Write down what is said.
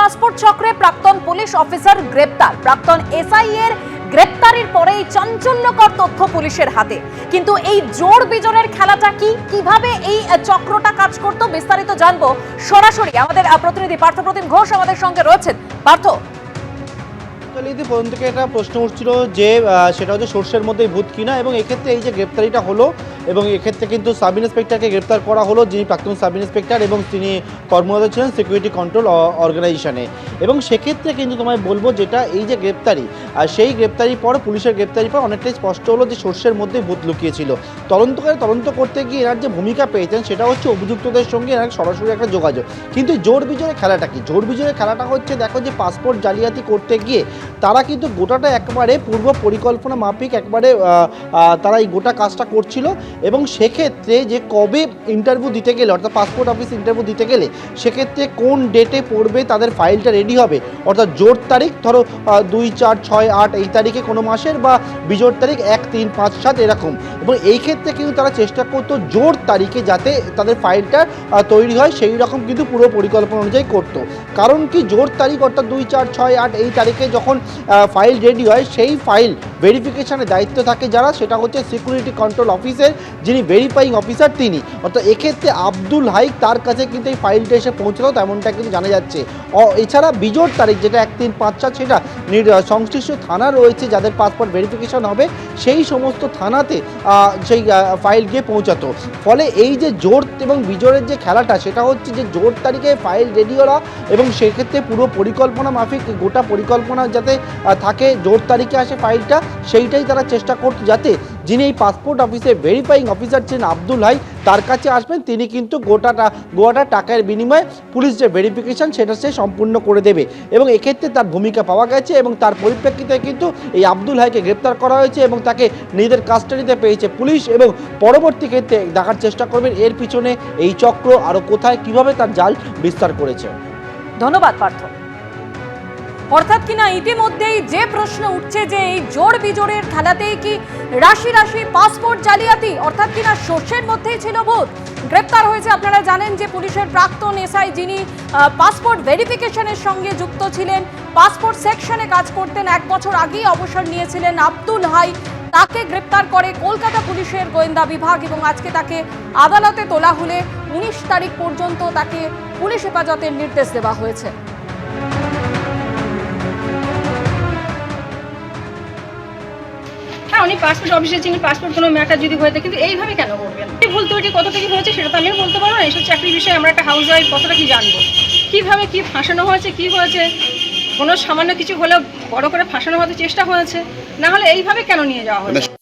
Passport চক্রে প্রাক্তন police officer গ্রেপ্তার। প্রাক্তন এসআই এর গ্রেপ্তারের পরেই চাঞ্চল্যকর তথ্য পুলিশের হাতে। কিন্তু এই জোর বিজোরের খেলাটা কিভাবে এই চক্রটা কাজ করত, বিস্তারিত জানবো সরাসরি আমাদের প্রতিনিধি পার্থপ্রতিম ঘোষ আমাদের সঙ্গে রয়েছেন। পার্থ, প্রথম থেকে একটা প্রশ্ন উঠছিল যে সেটা হচ্ছে সর্ষের মধ্যে ভূত কিনা, এবং এক্ষেত্রে এই যে গ্রেপ্তারিটা হলো এবং এক্ষেত্রে কিন্তু সাব ইন্সপেক্টরকে গ্রেপ্তার করা হলো, যিনি প্রাক্তন সাব ইন্সপেক্টর এবং তিনি কর্মরত ছিলেন সিকিউরিটি কন্ট্রোল অর্গানাইজেশনে। এবং সেক্ষেত্রে কিন্তু তোমায় বলবো যেটা এই যে গ্রেপ্তারি, আর সেই গ্রেপ্তারির পর পুলিশের গ্রেপ্তারির পর অনেকটাই স্পষ্ট হলো যে সর্ষের মধ্যে ভূত লুকিয়েছিল। তদন্ত করতে গিয়ে এনার যে ভূমিকা পেয়েছেন সেটা হচ্ছে অভিযুক্তদের সঙ্গে এনার সরাসরি একটা যোগাযোগ। কিন্তু জোর বিজয়ের খেলাটা কি? জোর বিজয়ের খেলাটা হচ্ছে, দেখো যে পাসপোর্ট জালিয়াতি করতে গিয়ে তারা কিন্তু গোটাটা একবারে পূর্ব পরিকল্পনা মাফিক একবারে তারা এই গোটা কাজটা করছিল। এবং সেক্ষেত্রে যে কবে ইন্টারভিউ দিতে গেলে, অর্থাৎ পাসপোর্ট অফিস ইন্টারভিউ দিতে গেলে সেক্ষেত্রে কোন ডেটে পড়বে তাদের ফাইলটা রেডি হবে, অর্থাৎ জোর তারিখ ধরো 2, 4, 6, 8 এই তারিখে কোনো মাসের, বা বিজোড় তারিখ 1, 3, 5, 7 এরকম। এবং এই ক্ষেত্রে কিন্তু তারা চেষ্টা করতো জোর তারিখে যাতে তাদের ফাইলটা তৈরি হয় সেই রকম কিন্তু পুরো পরিকল্পনা অনুযায়ী করতো। কারণ কি, জোর তারিখ অর্থাৎ 2, 4, 6, 8 এই তারিখে যখন ফাইল রেডি হয়, সেই ফাইল ভেরিফিকেশনের দায়িত্ব থাকে যারা, সেটা হচ্ছে সিকিউরিটি কন্ট্রোল অফিসের যিনি ভেরিফাইং অফিসার তিনি। অর্থাৎ এক্ষেত্রে আব্দুল হাইক তার কাছে কিন্তু এই ফাইলটা এসে পৌঁছাতো, তেমনটা কিন্তু জানা যাচ্ছে। এছাড়া বিজোড় তারিখ যেটা 1, 3, 5, 7 সেটা সংশ্লিষ্ট থানা রয়েছে যাদের পাসপোর্ট ভেরিফিকেশন হবে, সেই সমস্ত থানাতে সেই ফাইল গিয়ে পৌঁছাতো। ফলে এই যে জোর এবং বিজোড়ের যে খেলাটা, সেটা হচ্ছে যে জোর তারিখে ফাইল রেডি করা, এবং সেক্ষেত্রে পুরো পরিকল্পনা মাফিক গোটা পরিকল্পনা যাতে থাকে, জোর তারিখে আসে ফাইলটা, সেইটাই তারা চেষ্টা করতো যাতে যিনি এই পাসপোর্ট অফিসে ভেরিফাইং অফিসার ছিলেন আব্দুল হাই, তার কাছে আসবেন, তিনি কিন্তু গোটা টাকার বিনিময়ে পুলিশ যে ভেরিফিকেশন সেটা সে সম্পূর্ণ করে দেবে। এবং এক্ষেত্রে তার ভূমিকা পাওয়া গেছে, এবং তার পরিপ্রেক্ষিতে কিন্তু এই আব্দুল হাইকে গ্রেপ্তার করা হয়েছে এবং তাকে নিজেদের কাস্টাডিতে পেয়েছে পুলিশ। এবং পরবর্তী ক্ষেত্রে দেখার চেষ্টা করবেন এর পিছনে এই চক্র আরও কোথায় কিভাবে তার জাল বিস্তার করেছে। ধন্যবাদ পার্থ। অর্থাৎ কিনা ইতিমধ্যেই যে প্রশ্ন উঠছে যে এই জোর বিজোরের খেলাতেই কি রাশি রাশি পাসপোর্ট জালিয়াতি, অর্থাৎ কিনা সর্ষের মধ্যেই ছিল ভূত। গ্রেপ্তার হয়েছে, আপনারা জানেন যে পুলিশের প্রাক্তন এসআই যিনি পাসপোর্ট ভেরিফিকেশনের সঙ্গে যুক্ত ছিলেন, পাসপোর্ট সেকশনে কাজ করতেন, 1 বছর আগেই অবসর নিয়েছিলেন আব্দুল হাই, তাকে গ্রেপ্তার করে কলকাতা পুলিশের গোয়েন্দা বিভাগ এবং আজকে তাকে আদালতে তোলা হলে 19 তারিখ পর্যন্ত তাকে পুলিশ হেফাজতের নির্দেশ দেওয়া হয়েছে। উনি পাসপোর্ট অফিসে ছিলেন, পাসপোর্ট কোনো ম্যাটার যদি হয়ে থাকে, কিন্তু এইভাবে কেন করবেন? ভুল ত্রুটি কতটা কি হয়েছে সেটা তো আমিও বলতে পারবো না। এইসব চাকরির বিষয়ে আমরা একটা হাউস ওয়াইফ কতটা কি জানবো, কীভাবে কি ফাঁসানো হয়েছে, কি হয়েছে, কোনো সামান্য কিছু হলেও বড় করে ফাঁসানো হতে চেষ্টা হয়েছে, না হলে এইভাবে কেন নিয়ে যাওয়া হয়েছে?